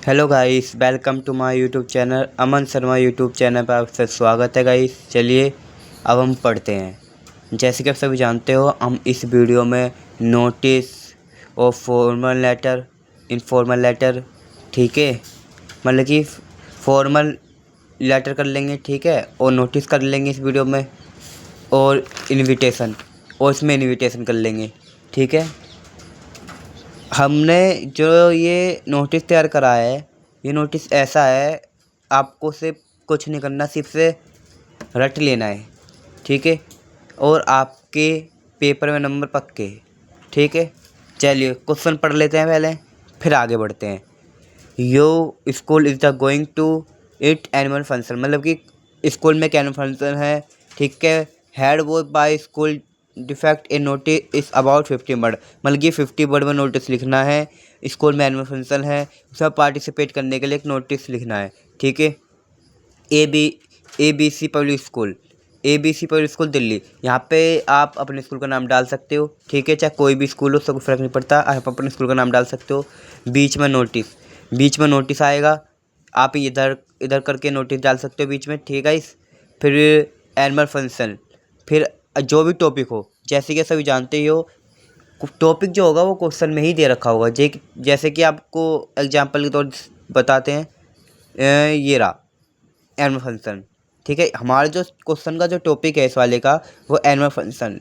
Hello guys, welcome to my YouTube channel Aman Sharma YouTube channel पर आपसे स्वागत है गाइस। चलिए अब हम पढ़ते हैं। जैसे कि आप सभी जानते हो, हम इस वीडियो में नोटिस और फॉर्मल लेटर, इनफॉर्मल लेटर, ठीक है, मतलब कि फॉर्मल लेटर कर लेंगे, ठीक है, और नोटिस कर लेंगे इस वीडियो में, और इनविटेशन, और इसमें इनविटेशन कर लेंगे, ठीक है। हमने जो ये नोटिस तैयार करा है, ये नोटिस ऐसा है, आपको सिर्फ कुछ नहीं करना, सिर्फ से रट लेना है, ठीक है, और आपके पेपर में नंबर पक्के, ठीक है। चलिए क्वेश्चन पढ़ लेते हैं पहले, फिर आगे बढ़ते हैं। Yo school is the going to it annual function, मतलब कि स्कूल में क्या एनुअल फंक्शन है, ठीक है। हेड वो by school defect a notice is about 50 word, मतलब कि 50 वर्ड में नोटिस लिखना है। स्कूल में एनुअल फंक्शन है, उसमें पार्टिसिपेट करने के लिए एक नोटिस लिखना है, ठीक है। ABC public school, ABC public school Delhi, यहाँ पे आप अपने स्कूल का नाम डाल सकते हो, ठीक है। चाहे कोई भी स्कूल हो, उससे कोई फ़र्क नहीं पड़ता, आप अपने स्कूल का नाम डाल सकते हो। बीच में नोटिस आएगा, आप इधर इधर करके नोटिस डाल सकते हो बीच में, ठीक है। फिर एनुअल फंक्शन, फिर जो भी टॉपिक हो, जैसे कि सभी जानते ही हो, टॉपिक जो होगा वो क्वेश्चन में ही दे रखा होगा। जैसे कि आपको एग्जाम्पल के तौर बताते हैं, ये रहा एनुअल फंक्शन, ठीक है। हमारे जो क्वेश्चन का जो टॉपिक है इस वाले का, वो एनुअल फंक्शन,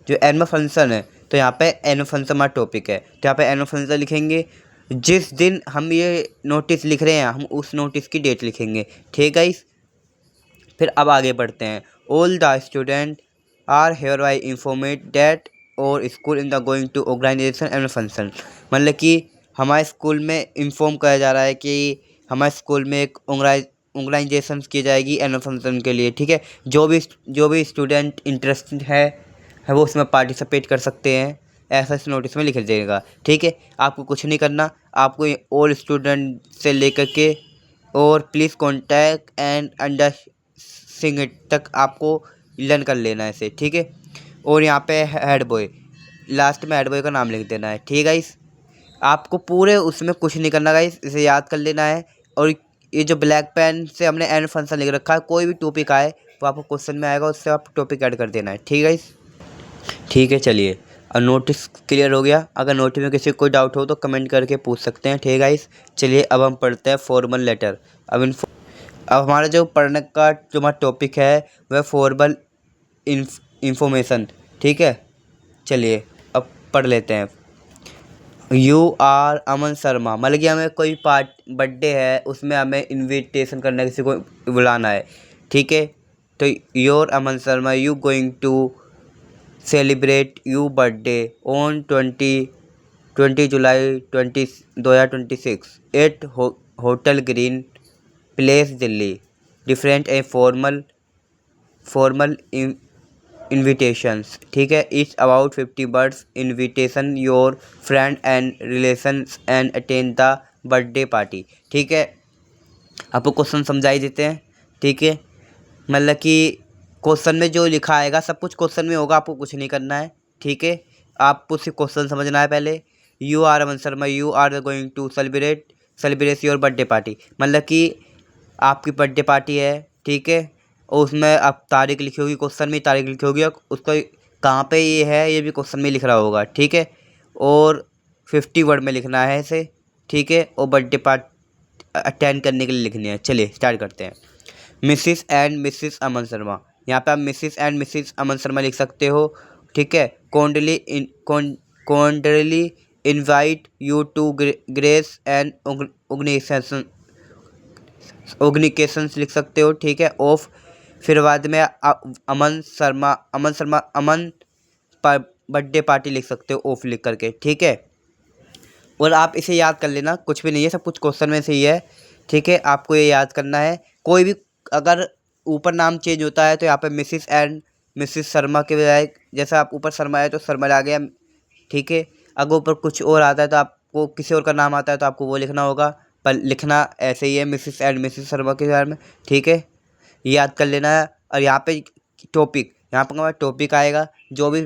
जो एनुअल फंक्शन है, तो यहाँ पे एनुअल फंक्शन हमारा टॉपिक है, तो यहाँ पे एनुअल फंक्शन लिखेंगे। जिस दिन हम ये नोटिस लिख रहे हैं, हम उस नोटिस की डेट लिखेंगे, ठीक है। फिर अब आगे बढ़ते हैं। All the student are here by informed that और school in the going to organization annual function, मतलब कि हमारे स्कूल में इंफॉर्म किया जा रहा है कि हमारे स्कूल में एक ऑर्गेनाइजेशन की जाएगी एनुअल फंक्शन के लिए, ठीक है। जो भी स्टूडेंट इंटरेस्टेड है वो उसमें पार्टिसिपेट कर सकते हैं, ऐसा इस नोटिस में लिख देगा, ठीक है। आपको कुछ नहीं करना, आपको ऑल स्टूडेंट से लेकर के और प्लीज़ कॉन्टैक्ट एंड अंडर सिंग तक आपको लर्न कर लेना है इसे, ठीक है। और यहाँ पे हेड बॉय, लास्ट में हेड बॉय का नाम लिख देना है, ठीक है गाइस। आपको पूरे उसमें कुछ नहीं करना गाइस, इसे याद कर लेना है। और ये जो ब्लैक पेन से हमने एंड फंक्शन लिख रखा है, कोई भी टॉपिक आए तो आपको क्वेश्चन में आएगा, उससे आप टॉपिक ऐड कर देना है, ठीक है गाइस। ठीक है, चलिए अब नोटिस क्लियर हो गया। अगर नोटिस में किसी को कोई डाउट हो तो कमेंट करके पूछ सकते हैं, ठीक है गाइस। चलिए अब हम पढ़ते हैं फॉर्मल लेटर। अब हमारा जो पढ़ने का जो हमारा टॉपिक है वह फॉर्मल इंफॉर्मेशन, ठीक है। चलिए अब पढ़ लेते हैं। यू आर अमन शर्मा, मतलब कि हमें कोई बर्थडे है, उसमें हमें इनविटेशन करना है, किसी को बुलाना है, ठीक है। तो your Aman Sharma you going to celebrate you birthday on 20 July 2026 at hotel green place Delhi. Different a formal invitations, ठीक है। It's about 50 words invitation your friend and relations and attend the birthday party, ठीक है। आपको क्वेश्चन समझाई देते हैं, ठीक है। मतलब कि क्वेश्चन में जो लिखा आएगा सब कुछ क्वेश्चन में होगा, आपको कुछ नहीं करना है, ठीक है। आपको सिर्फ क्वेश्चन समझना है पहले। You are Aman Sharma you are going to celebrate your birthday party, मतलब कि आपकी बर्थडे पार्टी है, ठीक है। और उसमें आप तारीख लिखी होगी, क्वेश्चन में तारीख लिखी होगी, और उसका कहाँ पे ये है ये भी क्वेश्चन में लिख रहा होगा, ठीक है। और 50 वर्ड में लिखना है इसे, ठीक है। और बर्थडे पार्टी अटेंड करने के लिए लिखनी है। चलिए स्टार्ट करते हैं। Mrs and mrs Aman Sharma, यहाँ पे आप mrs and mrs Aman Sharma लिख सकते हो, ठीक है। Cordially invite you to grace and organizations लिख सकते हो, ठीक है। ऑफ, फिर बाद में अमन बर्थडे पार्टी लिख सकते हो ऑफ लिख करके, ठीक है। और आप इसे याद कर लेना, कुछ भी नहीं है, सब कुछ क्वेश्चन में से ही है, ठीक है। आपको ये याद करना है। कोई भी अगर ऊपर नाम चेंज होता है तो यहाँ पे मिसिस एंड मिसिस शर्मा के बजाय, जैसा आप ऊपर शर्मा है तो शर्मा आ गया, ठीक है। अगर ऊपर कुछ और आता है तो आपको किसी और का नाम आता है तो आपको वो लिखना होगा, पर लिखना ऐसे ही है, मिसिस एंड मिसिस शर्मा के बारे में, ठीक है। याद कर लेना है। और यहाँ पे टॉपिक, यहाँ पर हमारा टॉपिक आएगा, जो भी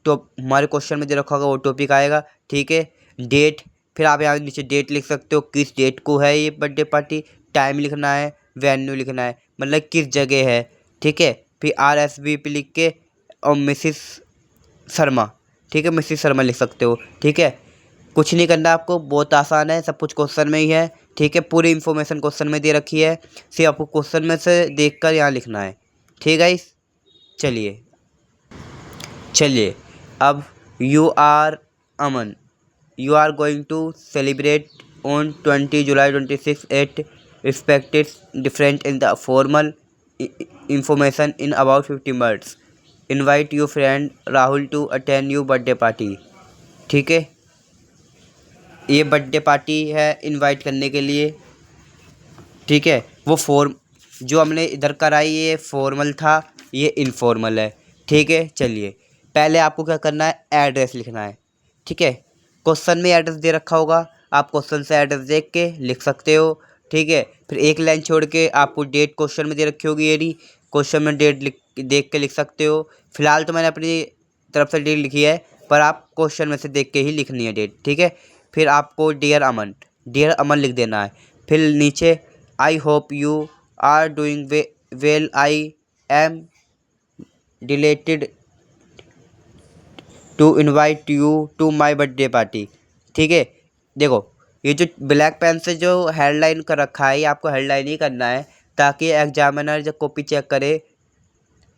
हमारे क्वेश्चन में जो रखा होगा वो टॉपिक आएगा, ठीक है। डेट, फिर आप यहाँ नीचे डेट लिख सकते हो, किस डेट को है ये बर्थडे पार्टी, टाइम लिखना है, वेन्यू लिखना है, मतलब किस जगह है, ठीक है। फिर RSVP लिख के और मिसिस शर्मा, ठीक है, मिसिस शर्मा लिख सकते हो, ठीक है। कुछ नहीं करना आपको, बहुत आसान है, सब कुछ क्वेश्चन में ही है, ठीक है। पूरी इन्फॉर्मेशन क्वेश्चन में दे रखी है, सिर्फ आपको क्वेश्चन में से देखकर यहाँ लिखना है, ठीक है। चलिए अब Aman you are going to celebrate on 20 July 26 at respected different in the formal information in about 50 words. Invite your friend Rahul to attend your birthday party, ठीक है। ये बर्थडे पार्टी है इनवाइट करने के लिए, ठीक है। वो फॉर्म जो हमने इधर कराई ये फॉर्मल था, ये इनफॉर्मल है, ठीक है। चलिए पहले आपको क्या करना है, एड्रेस लिखना है, ठीक है। क्वेश्चन में एड्रेस दे रखा होगा, आप क्वेश्चन से एड्रेस देख के लिख सकते हो, ठीक है। फिर एक लाइन छोड़ के आपको डेट क्वेश्चन में दे रखी होगी, ये क्वेश्चन में डेट देख के लिख सकते हो। फिलहाल तो मैंने अपनी तरफ से डेट लिखी है, पर आप क्वेश्चन में से देख के ही लिखनी है डेट, ठीक है। फिर आपको डियर अमन लिख देना है। फिर नीचे I hope you are doing well, I am delighted to invite you to my birthday party, ठीक है। देखो ये जो ब्लैक पेन से जो हेडलाइन कर रखा है, ये आपको हेडलाइन ही करना है, ताकि एग्जामिनर जब कॉपी चेक करे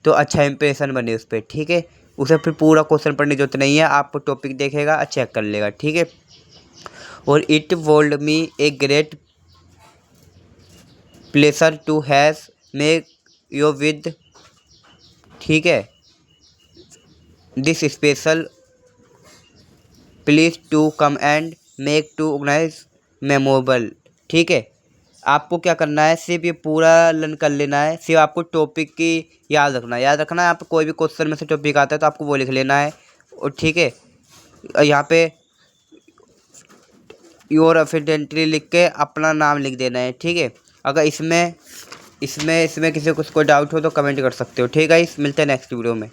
तो अच्छा इंप्रेशन बने उस पर, ठीक है। उसे फिर पूरा क्वेश्चन पढ़ने की जरूरत नहीं है, आपको टॉपिक देखेगा, चेक कर लेगा, ठीक है। और it would me a great pleasure to has make your with, ठीक है, this special please to come and make to organise memorable, ठीक है। आपको क्या करना है, सिर्फ ये पूरा लर्न कर लेना है, सिर्फ आपको टॉपिक की याद रखना है। आप कोई भी क्वेश्चन में से टॉपिक आता है तो आपको वो लिख लेना है, और ठीक है। यहाँ पे योर एफिडेंटली लिख के अपना नाम लिख देना है, ठीक है। अगर इसमें किसी को कोई डाउट हो तो कमेंट कर सकते हो, ठीक है। मिलते हैं नेक्स्ट वीडियो में।